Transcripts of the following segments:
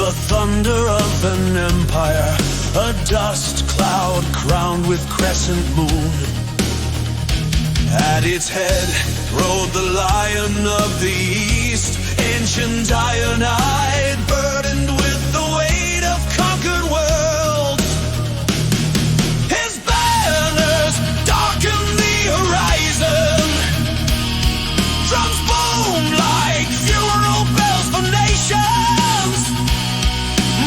the thunder of an empire, a dust cloud crowned with crescent moon. At its head rode the lion of the east, ancient iron-eyed, burdened with the weight of conquered worlds. His banners darken the horizon, drums boom like funeral bells for nations.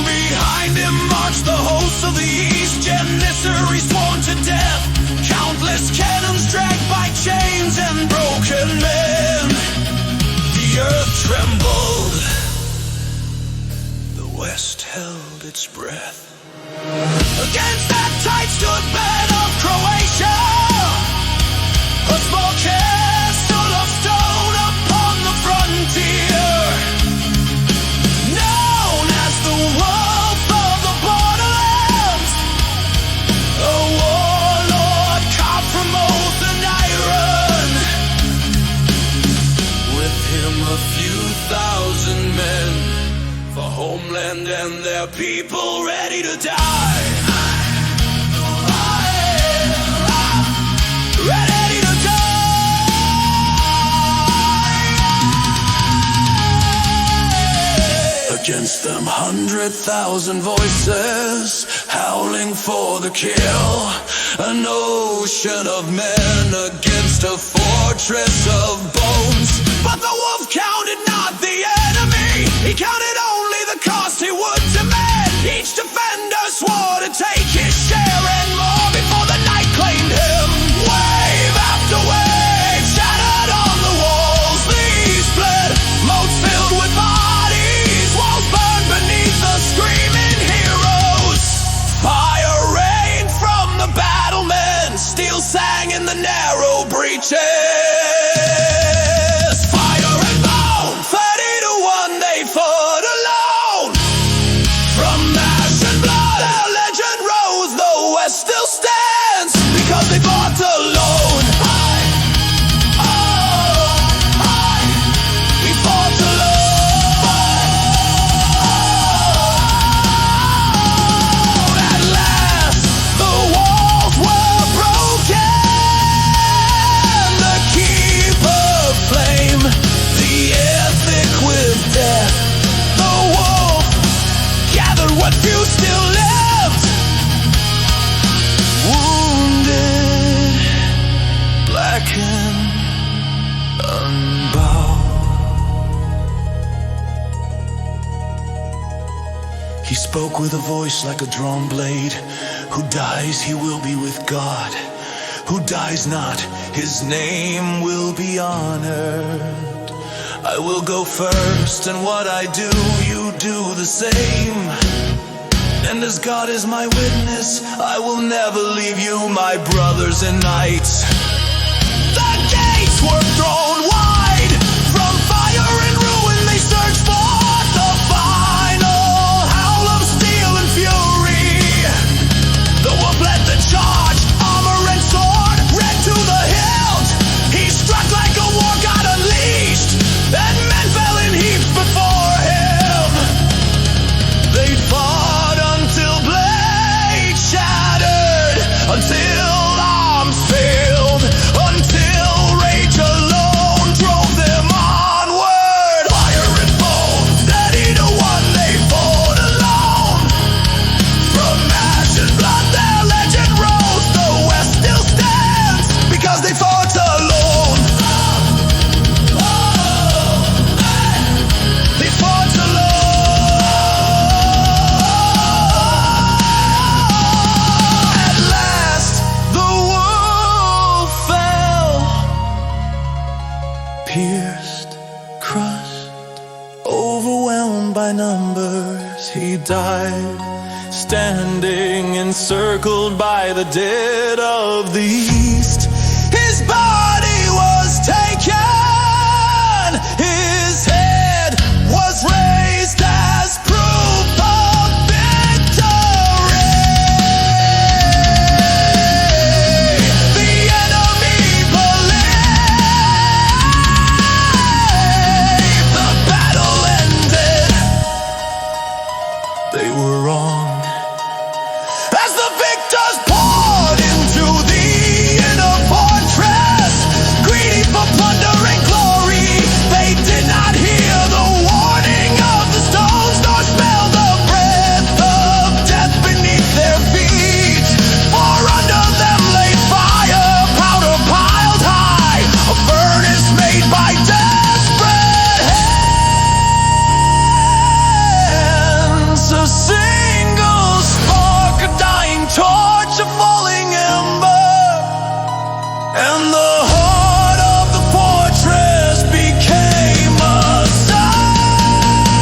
Behind him march the hosts of the east, janissaries sworn to death, countless cannons dragged by chains and broken men. The earth trembled, the west held its breath. Against that tight stood bed of Croatia, a small castle of stone upon the frontier, known as the Wolf of the Borderlands, a warlord carved from oath and iron. With him a few thousand men, for homeland and their people ready to die. Ready to die. Against them 100,000 voices howling for the kill, an ocean of men against a fortress of bones. But the wolf counted not the enemy, he counted only the cost he would demand. Each defender swore to take his share and more before the night claimed him. Wave after wave shattered on the walls, these bled, moats filled with bodies, walls burned beneath the screaming heroes. Fire rained from the battlements, steel sang in the narrow breaches. Fire and bone, 30-1 they fought alone. From ash and blood their legend rose, the West still stands because they fought alone. We fought alone. At last the walls were broken, the keep of flame, the air thick with death. The wolf gathered what few still lived, wounded, blackened, unbowed. He spoke with a voice like a drawn blade. Who dies, he will be with God. Who dies not, his name will be honored. I will go first, and what I do, you do the same. And as God is my witness, I will never leave you, my brothers in night. The gates were thrown wide, from fire and ruin they searched for the final howl of steel and fury. The wolf led the charge, armor and sword, red to the hilt. He struck like a war god unleashed, and men fell in heaps before him. They fought until blades shattered, until arms failed, until rage alone drove them onward. Fire and bone, 30-1 they fought alone. From ash and blood their legend rose, the West still stands because they fought alone. They fought alone. At last the wolf fell, pierced, crushed, overwhelmed by numbers. He died, standing encircled by the dead of the East. His body was taken, his head was raised as proof of victory. The enemy believed the battle ended. and the heart of the fortress became a sound.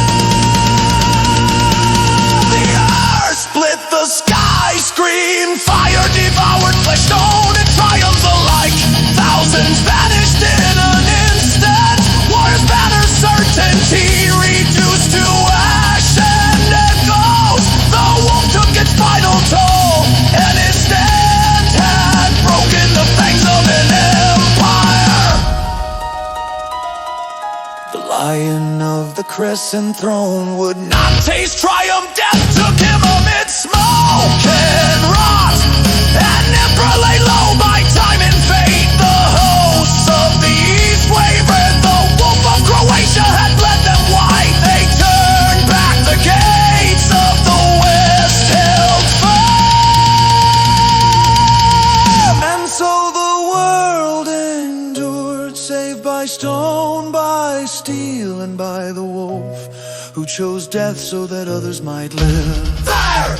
The earth split, the sky screamed, fire devoured flesh, stone, and triumph alike. Thousands vanished in an instant, war's banner certainty reduced to ash and echoes. The wolf took its final toll, and his stand had broken the fangs of an empire. The lion of the crescent throne would not taste triumph. Death took him amid smoke and rot, and never lay low by time and fate. The hosts of the east wavered, the wolf of Croatia had bled them white. They turned back, the gates of the west held firm. And so the world endured, saved by stone, by steel, and by the wolf, who chose death so that others might live. Fire!